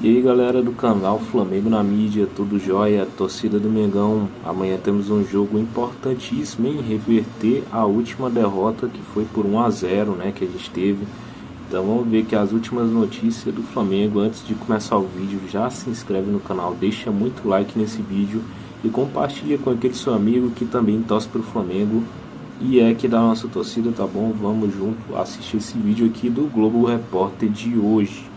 E aí galera do canal Flamengo na mídia, tudo jóia, torcida do Mengão. Amanhã temos um jogo importantíssimo em reverter a última derrota que foi por 1-0, né, que a gente teve. Então vamos ver que as últimas notícias do Flamengo. Antes de começar o vídeo, já se inscreve no canal, deixa muito like nesse vídeo e compartilha com aquele seu amigo que também torce pro Flamengo e é que da nossa torcida, tá bom? Vamos junto assistir esse vídeo aqui do Globo Repórter de hoje.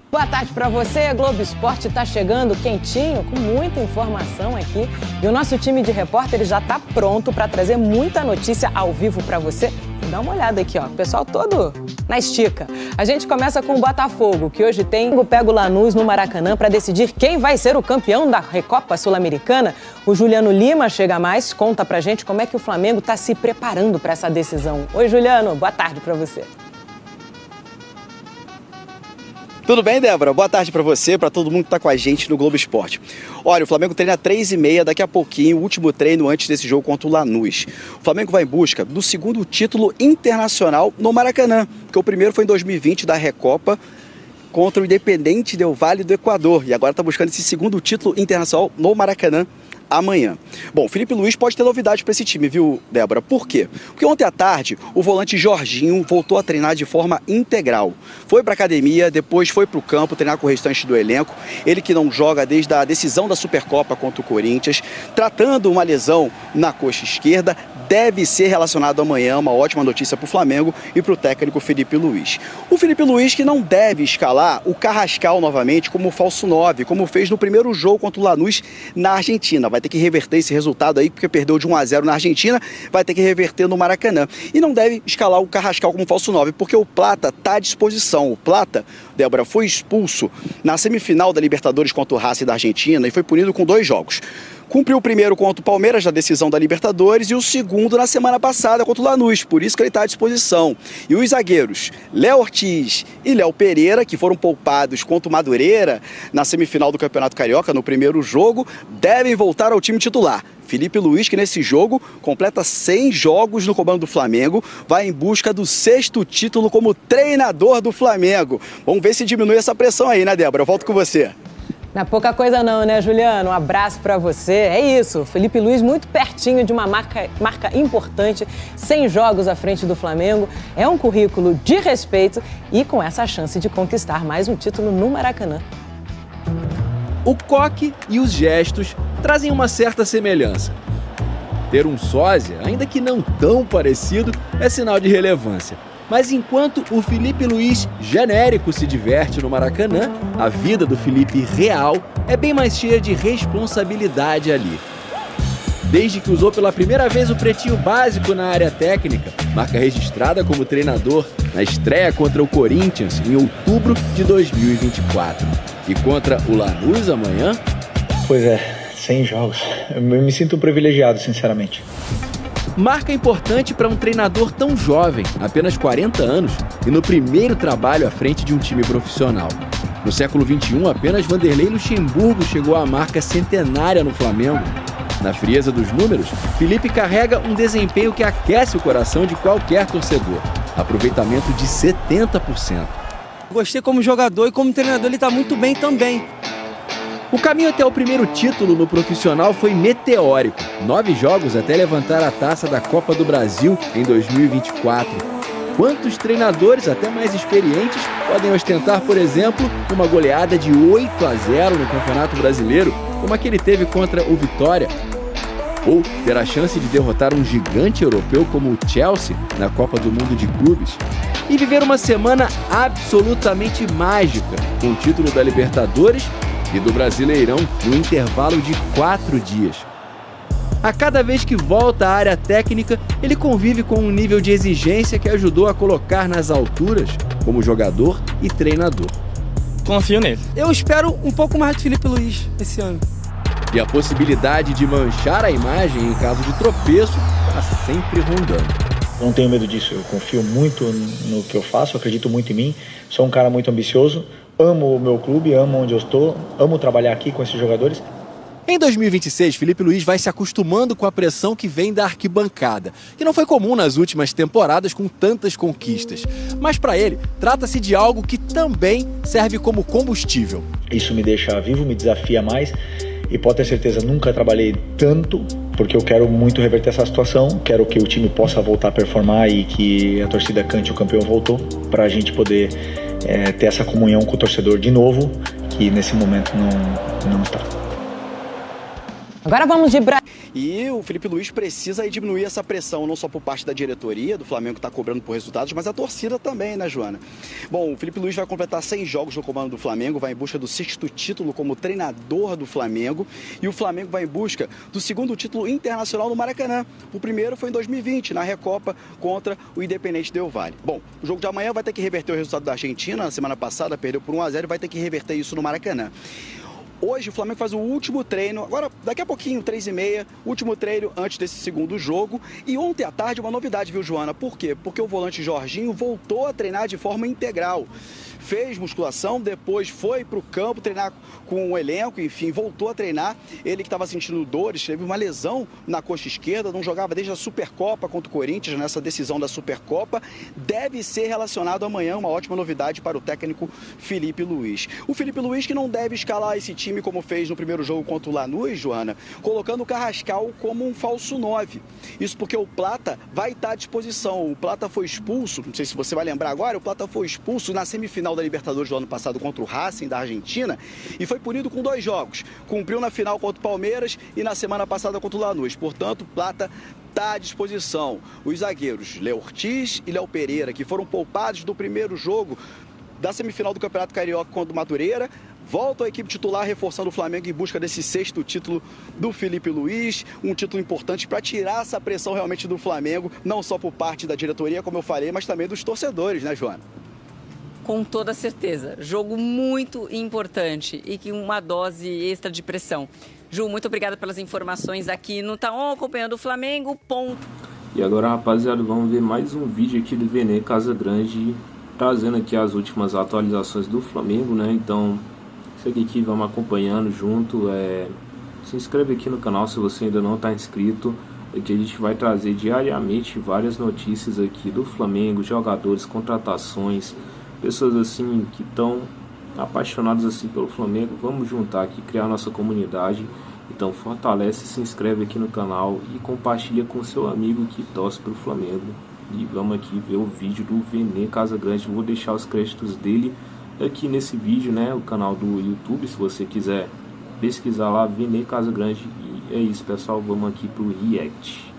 Boa tarde para você, Globo Esporte está chegando quentinho, com muita informação aqui. E o nosso time de repórteres já está pronto para trazer muita notícia ao vivo para você. Dá uma olhada aqui, ó, o pessoal todo na estica. A gente começa com o Botafogo, que hoje pega o Lanús no Maracanã para decidir quem vai ser o campeão da Recopa Sul-Americana. O Juliano Lima chega mais, conta pra gente como é que o Flamengo está se preparando para essa decisão. Oi, Juliano, boa tarde para você. Tudo bem, Débora? Boa tarde para você, para todo mundo que está com a gente no Globo Esporte. Olha, o Flamengo treina às 3h30, daqui a pouquinho, o último treino antes desse jogo contra o Lanús. O Flamengo vai em busca do segundo título internacional no Maracanã, porque o primeiro foi em 2020 da Recopa contra o Independente Del Valle do Equador. E agora está buscando esse segundo título internacional no Maracanã amanhã. Bom, Felipe Luiz pode ter novidade para esse time, viu, Débora? Por quê? Porque ontem à tarde o volante Jorginho voltou a treinar de forma integral. Foi para academia, depois foi para o campo treinar com o restante do elenco. Ele que não joga desde a decisão da Supercopa contra o Corinthians, tratando uma lesão na coxa esquerda, deve ser relacionado amanhã, uma ótima notícia para o Flamengo e para o técnico Felipe Luiz. O Felipe Luiz que não deve escalar o Carrascal novamente como falso 9, como fez no primeiro jogo contra o Lanús na Argentina. Vai ter que reverter esse resultado aí, porque perdeu de 1-0 na Argentina, vai ter que reverter no Maracanã. E não deve escalar o Carrascal como falso 9, porque o Plata está à disposição. O Plata, Débora, foi expulso na semifinal da Libertadores contra o Racing da Argentina e foi punido com 2 jogos. Cumpriu o primeiro contra o Palmeiras na decisão da Libertadores e o segundo na semana passada contra o Lanús, por isso que ele está à disposição. E os zagueiros Léo Ortiz e Léo Pereira, que foram poupados contra o Madureira na semifinal do Campeonato Carioca, no primeiro jogo, devem voltar ao time titular. Felipe Luiz, que nesse jogo completa 100 jogos no comando do Flamengo, vai em busca do 6º título como treinador do Flamengo. Vamos ver se diminui essa pressão aí, né, Débora? Eu volto com você. Não é pouca coisa não, né, Juliano? Um abraço pra você. É isso, Felipe Luiz muito pertinho de uma marca importante, 100 jogos à frente do Flamengo. É um currículo de respeito e com essa chance de conquistar mais um título no Maracanã. O coque e os gestos trazem uma certa semelhança. Ter um sósia, ainda que não tão parecido, é sinal de relevância. Mas enquanto o Felipe Luiz genérico se diverte no Maracanã, a vida do Felipe real é bem mais cheia de responsabilidade ali. Desde que usou pela primeira vez o pretinho básico na área técnica, marca registrada como treinador na estreia contra o Corinthians em outubro de 2024. E contra o Lanús amanhã? Pois é, 100 jogos. Eu me sinto privilegiado, sinceramente. Marca importante para um treinador tão jovem, apenas 40 anos, e no primeiro trabalho à frente de um time profissional. No século XXI, apenas Vanderlei Luxemburgo chegou à marca centenária no Flamengo. Na frieza dos números, Felipe carrega um desempenho que aquece o coração de qualquer torcedor. Aproveitamento de 70%. Gostei como jogador e como treinador ele está muito bem também. O caminho até o primeiro título no profissional foi meteórico. 9 jogos até levantar a taça da Copa do Brasil em 2024. Quantos treinadores, até mais experientes, podem ostentar, por exemplo, uma goleada de 8-0 no Campeonato Brasileiro, como a que ele teve contra o Vitória? Ou ter a chance de derrotar um gigante europeu como o Chelsea na Copa do Mundo de Clubes? E viver uma semana absolutamente mágica, com o título da Libertadores e do Brasileirão no intervalo de 4 dias. A cada vez que volta à área técnica, ele convive com um nível de exigência que ajudou a colocar nas alturas como jogador e treinador. Confio nele. Eu espero um pouco mais de Felipe Luiz esse ano. E a possibilidade de manchar a imagem em caso de tropeço está sempre rondando. Não tenho medo disso, eu confio muito no que eu faço, acredito muito em mim. Sou um cara muito ambicioso, Amo o meu clube, amo onde eu estou, amo trabalhar aqui com esses jogadores. Em 2026, Felipe Luiz vai se acostumando com a pressão que vem da arquibancada, que não foi comum nas últimas temporadas com tantas conquistas. Mas para ele, trata-se de algo que também serve como combustível. Isso me deixa vivo, me desafia mais e pode ter certeza, nunca trabalhei tanto, porque eu quero muito reverter essa situação, quero que o time possa voltar a performar e que a torcida cante o campeão voltou, para a gente poder ter essa comunhão com o torcedor de novo, que nesse momento não está. Agora vamos de Brasil. E o Felipe Luiz precisa aí diminuir essa pressão, não só por parte da diretoria do Flamengo, que está cobrando por resultados, mas a torcida também, né, Joana? Bom, o Felipe Luiz vai completar 100 jogos no comando do Flamengo, vai em busca do 6º título como treinador do Flamengo, e o Flamengo vai em busca do 2º título internacional no Maracanã. O primeiro foi em 2020, na Recopa, contra o Independente Del Valle. Bom, o jogo de amanhã vai ter que reverter o resultado da Argentina, na semana passada perdeu por 1-0 e vai ter que reverter isso no Maracanã. Hoje o Flamengo faz o último treino, agora daqui a pouquinho, 3h30, último treino antes desse segundo jogo. E ontem à tarde uma novidade, viu, Joana? Por quê? Porque o volante Jorginho voltou a treinar de forma integral. Fez musculação, depois foi para o campo treinar com o elenco, enfim, voltou a treinar. Ele que estava sentindo dores, teve uma lesão na coxa esquerda, não jogava desde a Supercopa contra o Corinthians, nessa decisão da Supercopa. Deve ser relacionado amanhã, uma ótima novidade para o técnico Felipe Luiz. O Felipe Luiz que não deve escalar esse time como fez no primeiro jogo contra o Lanús, Joana, colocando o Carrascal como um falso 9. Isso porque o Plata vai estar à disposição. O Plata foi expulso, não sei se você vai lembrar agora, o Plata foi expulso na semifinal da Libertadores do ano passado contra o Racing da Argentina e foi punido com 2 jogos. Cumpriu na final contra o Palmeiras e na semana passada contra o Lanús. Portanto, o Plata está à disposição. Os zagueiros Léo Ortiz e Léo Pereira, que foram poupados do primeiro jogo da semifinal do Campeonato Carioca contra o Madureira, voltam à equipe titular, reforçando o Flamengo em busca desse 6º título do Felipe Luiz, um título importante para tirar essa pressão realmente do Flamengo, não só por parte da diretoria, como eu falei, mas também dos torcedores, né, Joana? Com toda certeza. Jogo muito importante e que uma dose extra de pressão. Ju, muito obrigada pelas informações aqui no Tá On, acompanhando o Flamengo. E agora, rapaziada, vamos ver mais um vídeo aqui do Vene Casagrande, trazendo aqui as últimas atualizações do Flamengo, né? Então, segue aqui, vamos acompanhando junto. Se inscreve aqui no canal se você ainda não está inscrito. Aqui a gente vai trazer diariamente várias notícias aqui do Flamengo, jogadores, contratações, pessoas assim que estão apaixonadas assim pelo Flamengo. Vamos juntar aqui, criar nossa comunidade. Então fortalece, se inscreve aqui no canal e compartilha com seu amigo que torce para o Flamengo. E vamos aqui ver o vídeo do Vene Casagrande. Vou deixar os créditos dele aqui nesse vídeo, né? O canal do YouTube, se você quiser pesquisar lá, Vene Casagrande. E é isso, pessoal, vamos aqui pro React.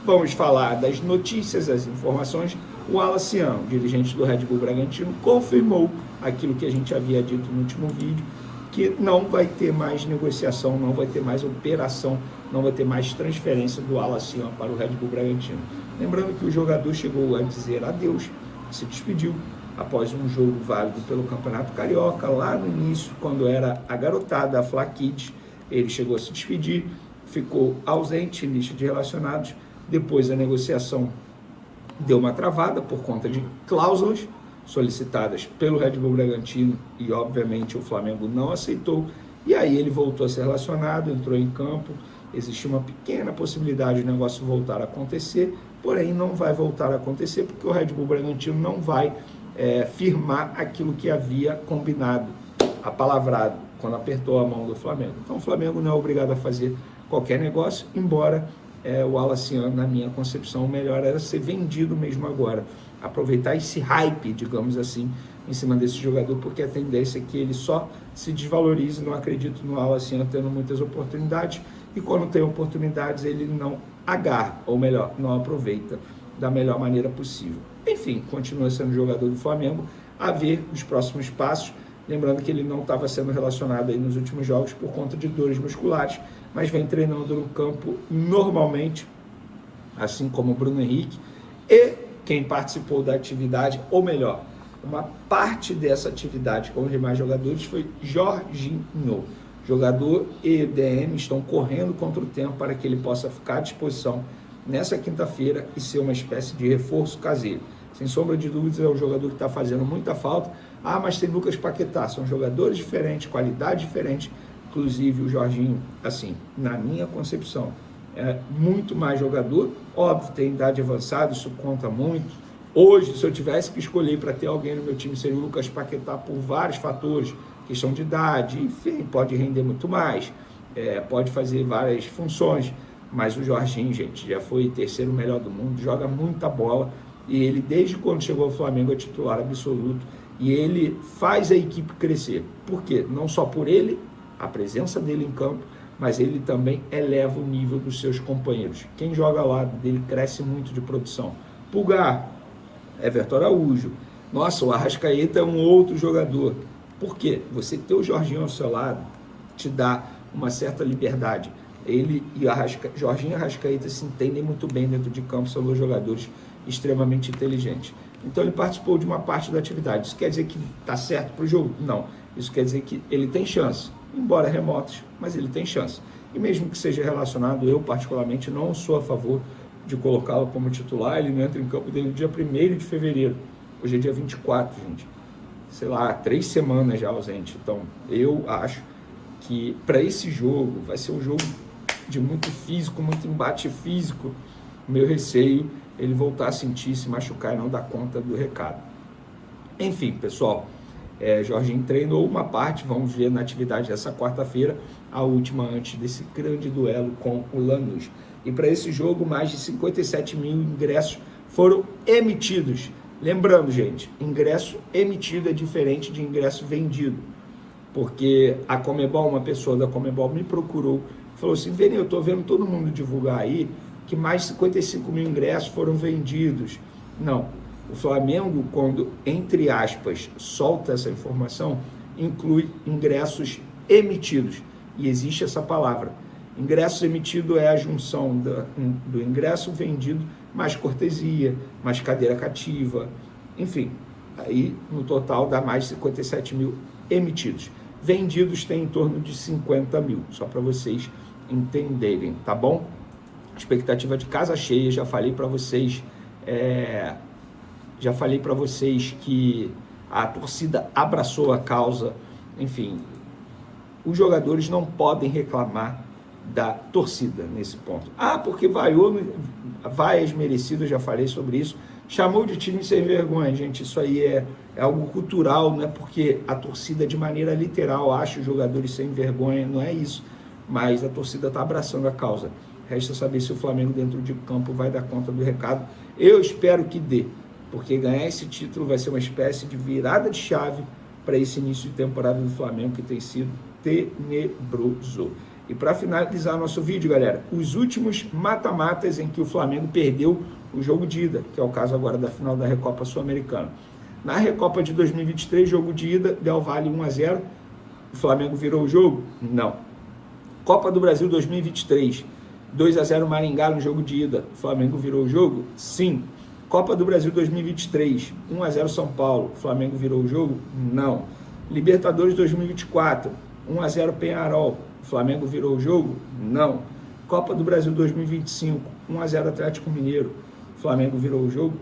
Vamos falar das notícias, as informações. O Wallace Young, dirigente do Red Bull Bragantino, confirmou aquilo que a gente havia dito no último vídeo, que não vai ter mais negociação, não vai ter mais operação, não vai ter mais transferência do Wallace Young para o Red Bull Bragantino. Lembrando que o jogador chegou a dizer adeus, se despediu após um jogo válido pelo Campeonato Carioca, lá no início, quando era a garotada, a Fla Kids. Ele chegou a se despedir, ficou ausente em lista de relacionados. Depois a negociação deu uma travada por conta de cláusulas solicitadas pelo Red Bull Bragantino e, obviamente, o Flamengo não aceitou. E aí ele voltou a ser relacionado, entrou em campo. Existe uma pequena possibilidade do negócio voltar a acontecer, porém não vai voltar a acontecer porque o Red Bull Bragantino não vai firmar aquilo que havia combinado, apalavrado, quando apertou a mão do Flamengo. Então o Flamengo não é obrigado a fazer qualquer negócio, embora o Wallace Young, na minha concepção, o melhor era ser vendido mesmo agora. Aproveitar esse hype, digamos assim, em cima desse jogador, porque a tendência é que ele só se desvalorize. Não acredito no Wallace Young tendo muitas oportunidades, e quando tem oportunidades ele não agarra, ou melhor, não aproveita da melhor maneira possível. Enfim, continua sendo jogador do Flamengo, a ver os próximos passos. Lembrando que ele não estava sendo relacionado aí nos últimos jogos por conta de dores musculares, mas vem treinando no campo normalmente, assim como o Bruno Henrique. E quem participou da atividade, ou melhor, uma parte dessa atividade com os demais jogadores foi Jorginho. Jogador e DM estão correndo contra o tempo para que ele possa ficar à disposição nessa quinta-feira e ser uma espécie de reforço caseiro. sem sombra de dúvidas, é um jogador que está fazendo muita falta. Ah, mas tem Lucas Paquetá, são jogadores diferentes, qualidade diferente. Inclusive o Jorginho, assim, na minha concepção, é muito mais jogador. Óbvio, tem idade avançada, isso conta muito. Hoje, se eu tivesse que escolher para ter alguém no meu time, seria o Lucas Paquetá por vários fatores, questão de idade, enfim, pode render muito mais, pode fazer várias funções. Mas o Jorginho, gente, já foi terceiro melhor do mundo, joga muita bola. E ele, desde quando chegou ao Flamengo, é titular absoluto. E ele faz a equipe crescer. Por quê? Não só por ele, a presença dele em campo, mas ele também eleva o nível dos seus companheiros. Quem joga ao lado dele cresce muito de produção. Pulgar, Everton Araújo. Nossa, o Arrascaeta é um outro jogador. Por quê? Você ter o Jorginho ao seu lado te dá uma certa liberdade. Ele e Jorginho e Arrascaeta se entendem muito bem dentro de campo, são dois jogadores extremamente inteligentes. Então ele participou de uma parte da atividade. Isso quer dizer que está certo para o jogo? Não. Isso quer dizer que ele tem chance, embora remotos, mas ele tem chance. E mesmo que seja relacionado, eu particularmente não sou a favor de colocá-lo como titular. Ele não entra em campo desde o dia 1º de fevereiro. Hoje é dia 24, gente. Sei lá, 3 semanas já ausente. Então eu acho que para esse jogo vai ser um jogo de muito físico, muito embate físico. Meu receio é ele voltar a sentir, se machucar e não dar conta do recado. Enfim, pessoal, Jorginho treinou uma parte, vamos ver na atividade dessa quarta-feira, a última antes desse grande duelo com o Lanús. E para esse jogo, mais de 57 mil ingressos foram emitidos. Lembrando, gente, ingresso emitido é diferente de ingresso vendido, porque a Conmebol, uma pessoa da Conmebol me procurou, falou assim: Vini, eu estou vendo todo mundo divulgar aí que mais de 55 mil ingressos foram vendidos. Não, o Flamengo, quando, entre aspas, solta essa informação, inclui ingressos emitidos, e existe essa palavra. Ingresso emitido é a junção do ingresso vendido mais cortesia, mais cadeira cativa, enfim, aí no total dá mais de 57 mil emitidos. Vendidos tem em torno de 50 mil, só para vocês entenderem, tá bom? Expectativa de casa cheia, já falei para vocês, que a torcida abraçou a causa, enfim, os jogadores não podem reclamar da torcida nesse ponto. Ah, porque vaias merecidas, já falei sobre isso, chamou de time sem vergonha, gente, isso aí é algo cultural, não é porque a torcida de maneira literal acha os jogadores sem vergonha, não é isso, mas a torcida está abraçando a causa. Resta saber se o Flamengo dentro de campo vai dar conta do recado. Eu espero que dê, porque ganhar esse título vai ser uma espécie de virada de chave para esse início de temporada do Flamengo, que tem sido tenebroso. E para finalizar nosso vídeo, galera, os últimos mata-matas em que o Flamengo perdeu o jogo de ida, que é o caso agora da final da Recopa Sul-Americana. Na Recopa de 2023, jogo de ida, Del Valle 1-0, o Flamengo virou o jogo? Não. Copa do Brasil 2023, 2-0 Maringá no jogo de ida, o Flamengo virou o jogo? Sim. Copa do Brasil 2023, 1-0 São Paulo, o Flamengo virou o jogo? Não. Libertadores 2024, 1-0 Peñarol, o Flamengo virou o jogo? Não. Copa do Brasil 2025, 1-0 Atlético Mineiro, o Flamengo virou o jogo?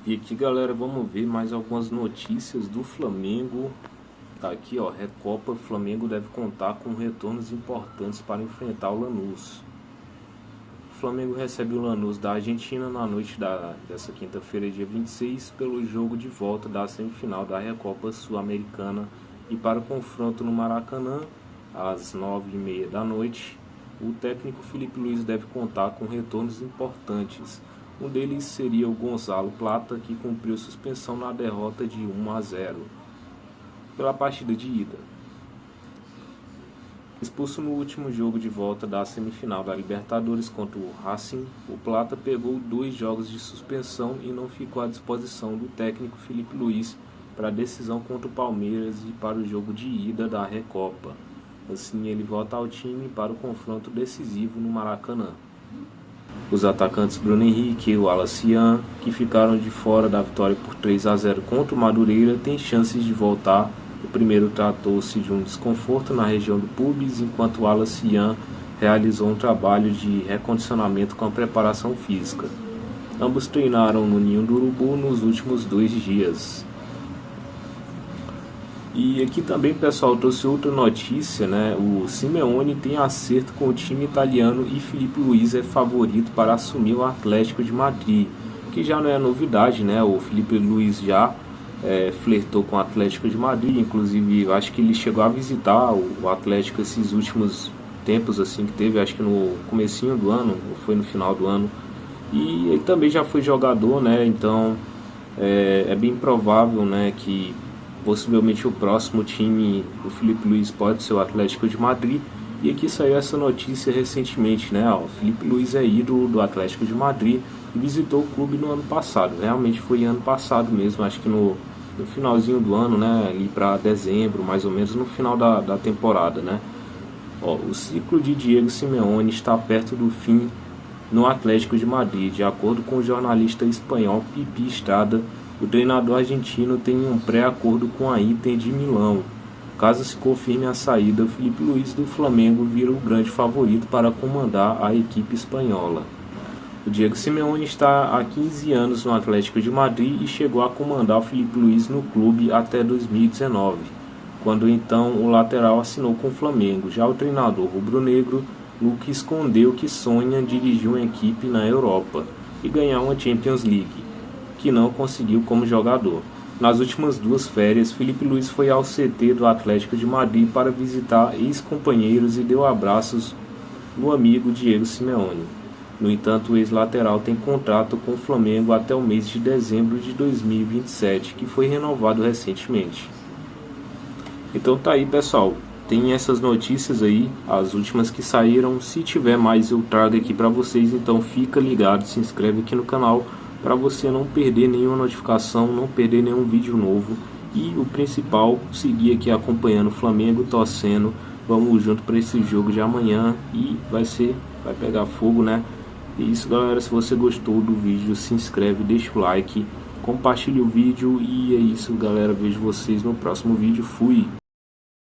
E aqui, galera, vamos ver mais algumas notícias do Flamengo. Tá aqui, ó, Recopa, o Flamengo deve contar com retornos importantes para enfrentar o Lanús. O Flamengo recebe o Lanús da Argentina na noite dessa quinta-feira, dia 26, pelo jogo de volta da semifinal da Recopa Sul-Americana, e para o confronto no Maracanã, às 9h30 da noite, o técnico Felipe Luiz deve contar com retornos importantes. Um deles seria o Gonzalo Plata, que cumpriu suspensão na derrota de 1-0 pela partida de ida. Expulso no último jogo de volta da semifinal da Libertadores contra o Racing, o Plata pegou 2 jogos de suspensão e não ficou à disposição do técnico Felipe Luiz para a decisão contra o Palmeiras e para o jogo de ida da Recopa. Assim, ele volta ao time para o confronto decisivo no Maracanã. Os atacantes Bruno Henrique e o Alacian, que ficaram de fora da vitória por 3-0 contra o Madureira, têm chances de voltar. O primeiro tratou-se de um desconforto na região do pubis, enquanto o Alacian realizou um trabalho de recondicionamento com a preparação física. Ambos treinaram no Ninho do Urubu nos últimos 2 dias. E aqui também, pessoal, trouxe outra notícia, né? O Simeone tem acerto com o time italiano e Filipe Luís é favorito para assumir o Atlético de Madrid, que já não é novidade, né? O Filipe Luís já flertou com o Atlético de Madrid, inclusive eu acho que ele chegou a visitar o Atlético esses últimos tempos assim que teve, acho que no comecinho do ano, ou foi no final do ano, e ele também já foi jogador, né? Então é bem provável, né, que possivelmente o próximo time do Filipe Luís pode ser o Atlético de Madrid. E aqui saiu essa notícia recentemente, né? O Filipe Luís é ídolo do Atlético de Madrid e visitou o clube no ano passado. Realmente foi ano passado mesmo, acho que no finalzinho do ano, né? Ali para dezembro, mais ou menos, no final da temporada, né? O ciclo de Diego Simeone está perto do fim no Atlético de Madrid. De acordo com o jornalista espanhol Pipi Estrada, o treinador argentino tem um pré-acordo com a Inter de Milão. Caso se confirme a saída, o Filipe Luís do Flamengo vira o grande favorito para comandar a equipe espanhola. O Diego Simeone está há 15 anos no Atlético de Madrid e chegou a comandar o Filipe Luís no clube até 2019, quando então o lateral assinou com o Flamengo. Já o treinador rubro-negro nunca escondeu que sonha dirigir uma equipe na Europa e ganhar uma Champions League, que não conseguiu como jogador. Nas últimas 2 férias, Filipe Luís foi ao CT do Atlético de Madrid para visitar ex-companheiros e deu abraços no amigo Diego Simeone. No entanto, o ex-lateral tem contrato com o Flamengo até o mês de dezembro de 2027, que foi renovado recentemente. Então tá aí, pessoal, tem essas notícias aí, as últimas que saíram. Se tiver mais eu trago aqui para vocês, então fica ligado, se inscreve aqui no canal para você não perder nenhuma notificação, não perder nenhum vídeo novo. E o principal, seguir aqui acompanhando o Flamengo, torcendo. Vamos junto para esse jogo de amanhã e vai pegar fogo, né? É isso, galera. Se você gostou do vídeo, se inscreve, deixa o like, compartilhe o vídeo. E é isso, galera. Vejo vocês no próximo vídeo. Fui!